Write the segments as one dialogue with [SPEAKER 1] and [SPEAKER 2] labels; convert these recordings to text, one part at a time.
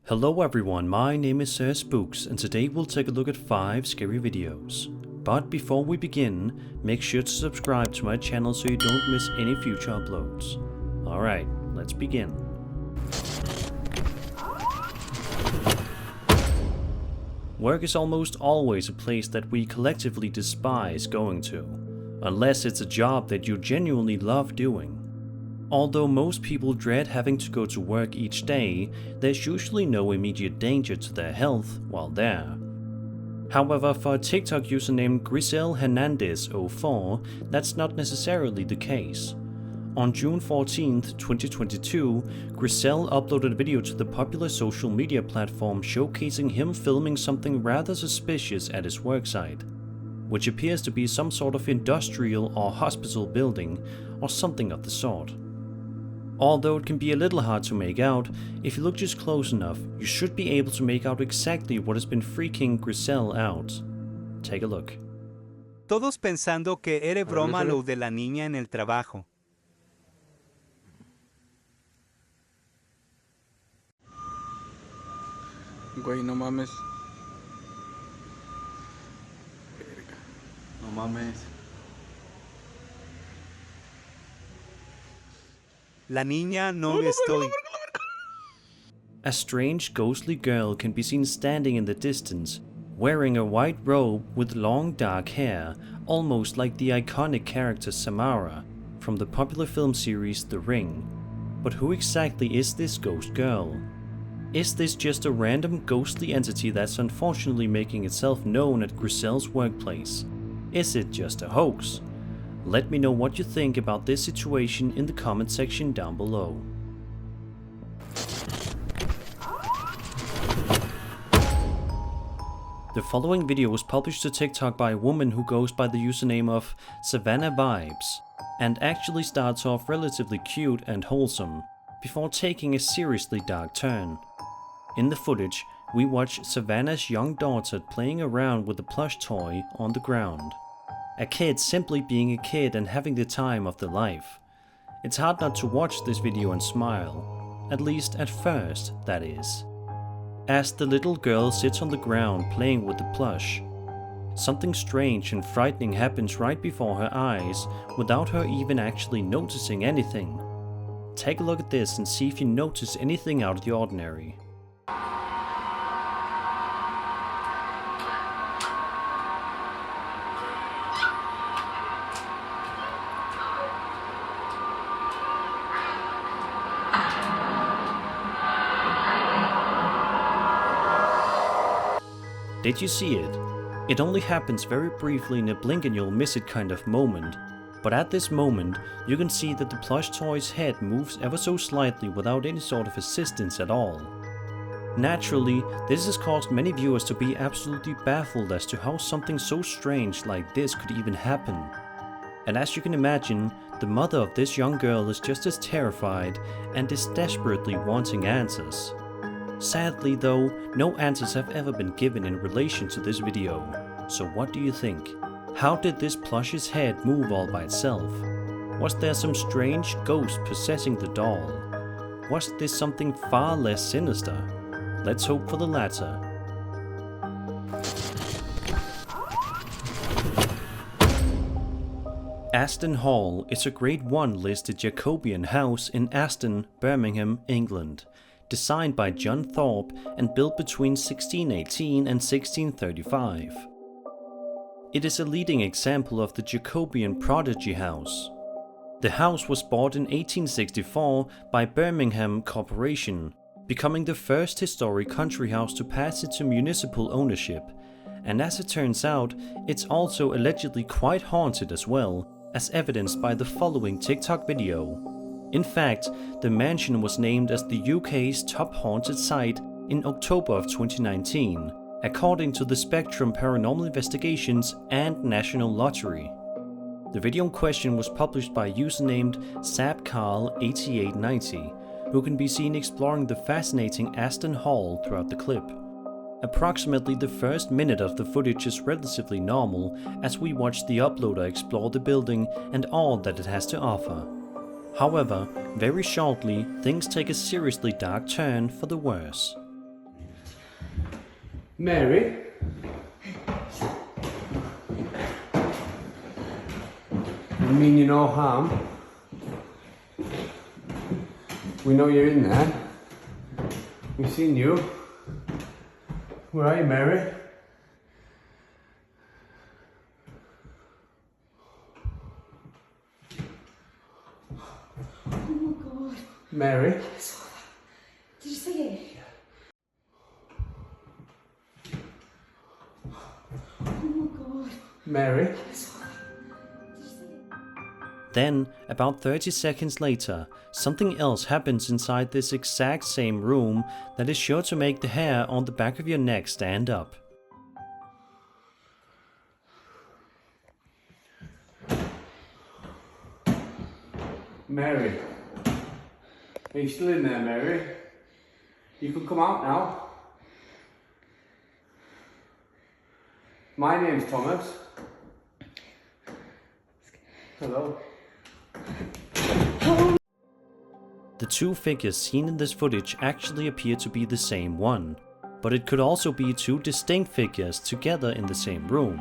[SPEAKER 1] Hello everyone, my name is Sir Spooks and today we'll take a look at 5 scary videos. But before we begin, make sure to subscribe to my channel so you don't miss any future uploads. Alright, let's begin. Work is almost always a place that we collectively despise going to, unless it's a job that you genuinely love doing. Although most people dread having to go to work each day, there's usually no immediate danger to their health while there. However, for a TikTok user named Grisel Hernandez04, that's not necessarily the case. On June 14th, 2022, Grisel uploaded a video to the popular social media platform showcasing him filming something rather suspicious at his worksite, which appears to be some sort of industrial or hospital building or something of the sort. Although it can be a little hard to make out, if you look just close enough, you should be able to make out exactly what has been freaking Grisel out. Take a look.
[SPEAKER 2] Todos pensando que era broma lo de la niña en el trabajo.
[SPEAKER 3] Güey, no mames. Verga. No mames.
[SPEAKER 2] La niña no estoy.
[SPEAKER 1] A strange ghostly girl can be seen standing in the distance, wearing a white robe with long dark hair, almost like the iconic character Samara from the popular film series The Ring. But who exactly is this ghost girl? Is this just a random ghostly entity that's unfortunately making itself known at Grisel's workplace? Is it just a hoax? Let me know what you think about this situation in the comment section down below. The following video was published to TikTok by a woman who goes by the username of Savannah Vibes, and actually starts off relatively cute and wholesome, before taking a seriously dark turn. In the footage, we watch Savannah's young daughter playing around with a plush toy on the ground. A kid simply being a kid and having the time of their life. It's hard not to watch this video and smile, at least at first, that is. As the little girl sits on the ground playing with the plush, something strange and frightening happens right before her eyes without her even actually noticing anything. Take a look at this and see if you notice anything out of the ordinary. Did you see it? It only happens very briefly in a blink and you'll miss it kind of moment, but at this moment you can see that the plush toy's head moves ever so slightly without any sort of assistance at all. Naturally, this has caused many viewers to be absolutely baffled as to how something so strange like this could even happen. And as you can imagine, the mother of this young girl is just as terrified and is desperately wanting answers. Sadly though, no answers have ever been given in relation to this video. So what do you think? How did this plush's head move all by itself? Was there some strange ghost possessing the doll? Was this something far less sinister? Let's hope for the latter. Aston Hall is a Grade 1 listed Jacobean house in Aston, Birmingham, England, designed by John Thorpe and built between 1618 and 1635. It is a leading example of the Jacobean prodigy house. The house was bought in 1864 by Birmingham Corporation, becoming the first historic country house to pass into municipal ownership, and as it turns out, it's also allegedly quite haunted as well, as evidenced by the following TikTok video. In fact, the mansion was named as the UK's top haunted site in October of 2019, according to the Spectrum Paranormal Investigations and National Lottery. The video in question was published by a user named SabCarl8890, who can be seen exploring the fascinating Aston Hall throughout the clip. Approximately the first minute of the footage is relatively normal as we watch the uploader explore the building and all that it has to offer. However, very shortly, things take a seriously dark turn for the worse.
[SPEAKER 4] Mary? You mean you no harm? We know you're in there. We've seen you. Where are you, Mary?
[SPEAKER 5] Oh my god.
[SPEAKER 4] Mary?
[SPEAKER 5] I saw that. Did you see it? Oh my god.
[SPEAKER 4] Mary?
[SPEAKER 5] I saw that. Did you see it?
[SPEAKER 1] Then, about 30 seconds later, something else happens inside this exact same room that is sure to make the hair on the back of your neck stand up.
[SPEAKER 4] Mary? Are you still in there, Mary? You can come out now. My name's Thomas. Hello.
[SPEAKER 1] The two figures seen in this footage actually appear to be the same one, but it could also be two distinct figures together in the same room.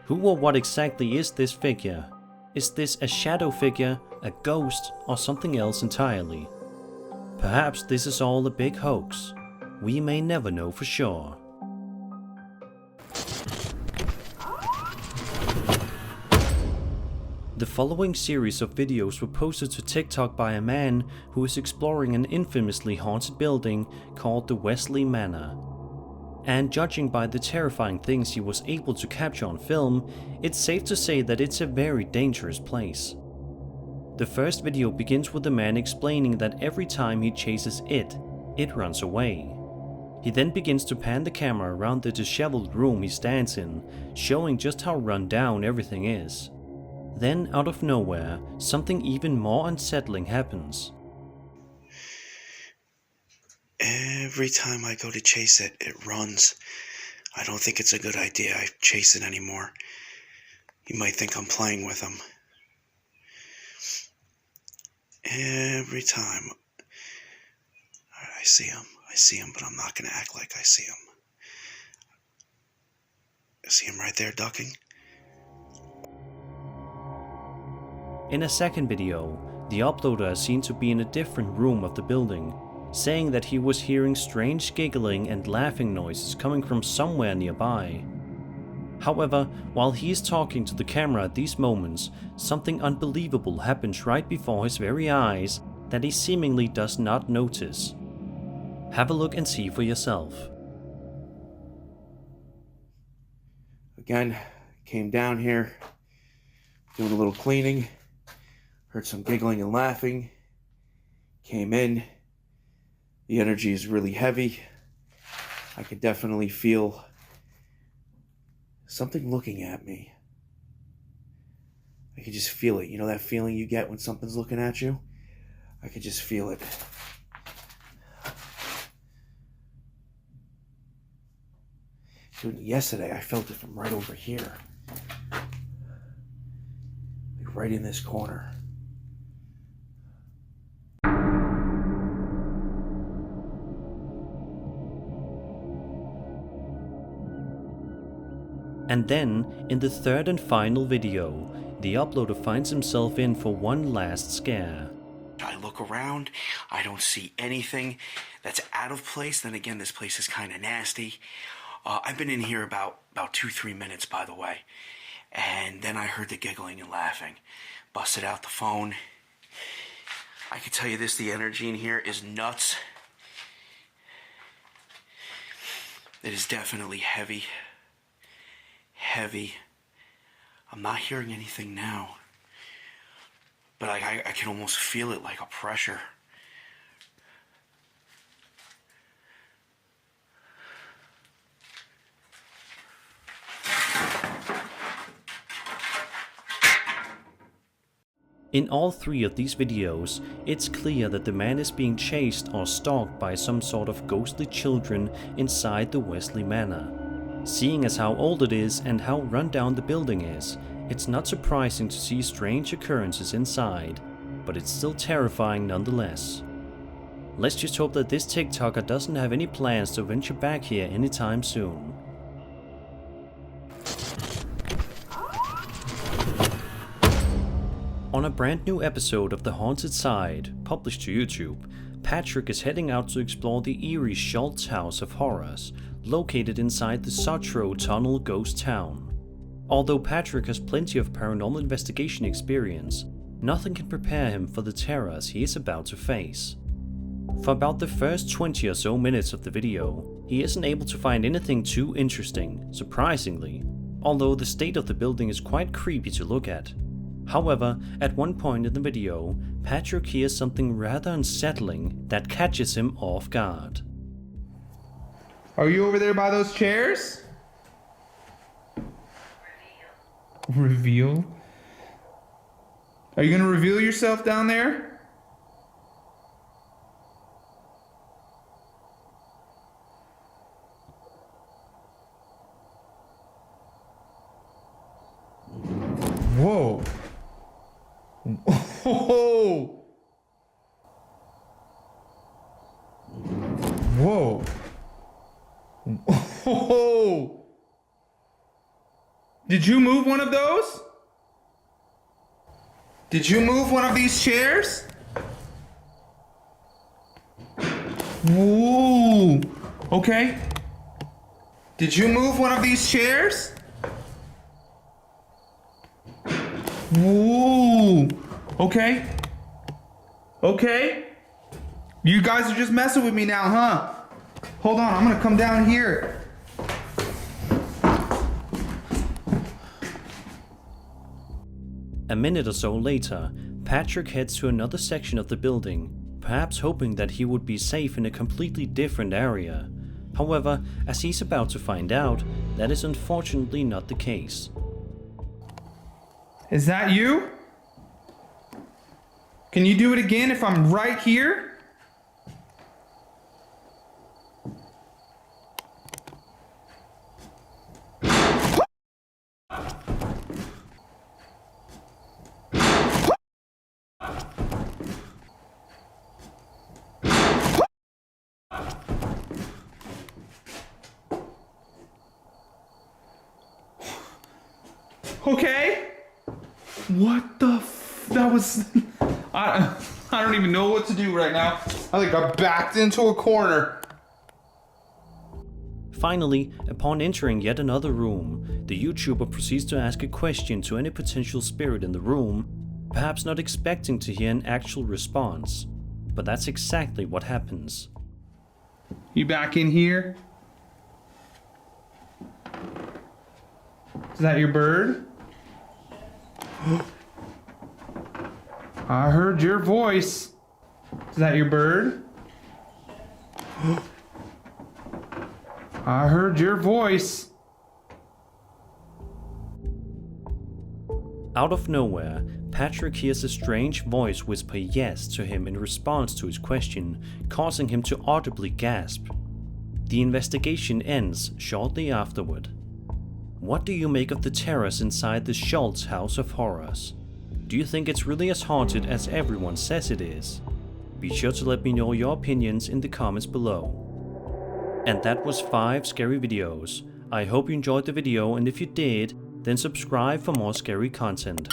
[SPEAKER 1] Who or what exactly is this figure? Is this a shadow figure, a ghost, or something else entirely? Perhaps this is all a big hoax. We may never know for sure. The following series of videos were posted to TikTok by a man who is exploring an infamously haunted building called the Wesley Manor. And judging by the terrifying things he was able to capture on film, it's safe to say that it's a very dangerous place. The first video begins with the man explaining that every time he chases it runs away. He then begins to pan the camera around the disheveled room he stands in, showing just how run down everything is. Then, out of nowhere, something even more unsettling happens.
[SPEAKER 6] Every time I go to chase it, it runs. I don't think it's a good idea I chase it anymore. You might think I'm playing with him. Every time. I see him, but I'm not going to act like I see him. I see him right there ducking.
[SPEAKER 1] In a second video, the uploader is seen to be in a different room of the building, saying that he was hearing strange giggling and laughing noises coming from somewhere nearby. However, while he is talking to the camera at these moments, something unbelievable happens right before his very eyes that he seemingly does not notice. Have a look and see for yourself.
[SPEAKER 6] Again, came down here, doing a little cleaning, heard some giggling and laughing, came in. The energy is really heavy. I could definitely feel something looking at me. I could just feel it. You know that feeling you get when something's looking at you? I could just feel it. Dude, yesterday I felt it from right over here. Like right in this corner.
[SPEAKER 1] And then, in the third and final video, the uploader finds himself in for one last scare.
[SPEAKER 6] I look around, I don't see anything that's out of place. Then again, this place is kind of nasty. I've been in here about 2-3 minutes, by the way. And then I heard the giggling and laughing. Busted out the phone. I can tell you this, the energy in here is nuts. It is definitely heavy. Heavy. I'm not hearing anything now. But I can almost feel it like a pressure.
[SPEAKER 1] In all three of these videos, it's clear that the man is being chased or stalked by some sort of ghostly children inside the Wesley Manor. Seeing as how old it is and how run down the building is, it's not surprising to see strange occurrences inside, but it's still terrifying nonetheless. Let's just hope that this TikToker doesn't have any plans to venture back here anytime soon. On a brand new episode of The Haunted Side, published to YouTube, Patrick is heading out to explore the eerie Schultz House of Horrors, located inside the Sotro Tunnel ghost town. Although Patrick has plenty of paranormal investigation experience, nothing can prepare him for the terrors he is about to face. For about the first 20 or so minutes of the video, he isn't able to find anything too interesting, surprisingly, although the state of the building is quite creepy to look at. However, at one point in the video, Patrick hears something rather unsettling that catches him off guard.
[SPEAKER 7] Are you over there by those chairs? Reveal? Are you gonna reveal yourself down there? Whoa. Whoa. Whoa. Whoa. Did you move one of those? Did you move one of these chairs? Ooh. Okay. Did you move one of these chairs? Ooh. Okay. Okay. You guys are just messing with me now, huh? Hold on, I'm gonna come down here.
[SPEAKER 1] A minute or so later, Patrick heads to another section of the building, perhaps hoping that he would be safe in a completely different area. However, as he's about to find out, that is unfortunately not the case.
[SPEAKER 7] Is that you? Can you do it again if I'm right here? Okay. What the that was I don't even know what to do right now. I think I backed into a corner.
[SPEAKER 1] Finally, upon entering yet another room, the YouTuber proceeds to ask a question to any potential spirit in the room, perhaps not expecting to hear an actual response. But that's exactly what happens.
[SPEAKER 7] You back in here? Is that your bird? I heard your voice. Is that your bird? I heard your voice.
[SPEAKER 1] Out of nowhere, Patrick hears a strange voice whisper yes to him in response to his question, causing him to audibly gasp. The investigation ends shortly afterward. What do you make of the terrors inside the Schultz House of Horrors? Do you think it's really as haunted as everyone says it is? Be sure to let me know your opinions in the comments below. And that was 5 scary videos. I hope you enjoyed the video, and if you did, then subscribe for more scary content.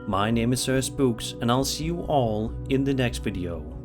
[SPEAKER 1] My name is Spooks, and I'll see you all in the next video.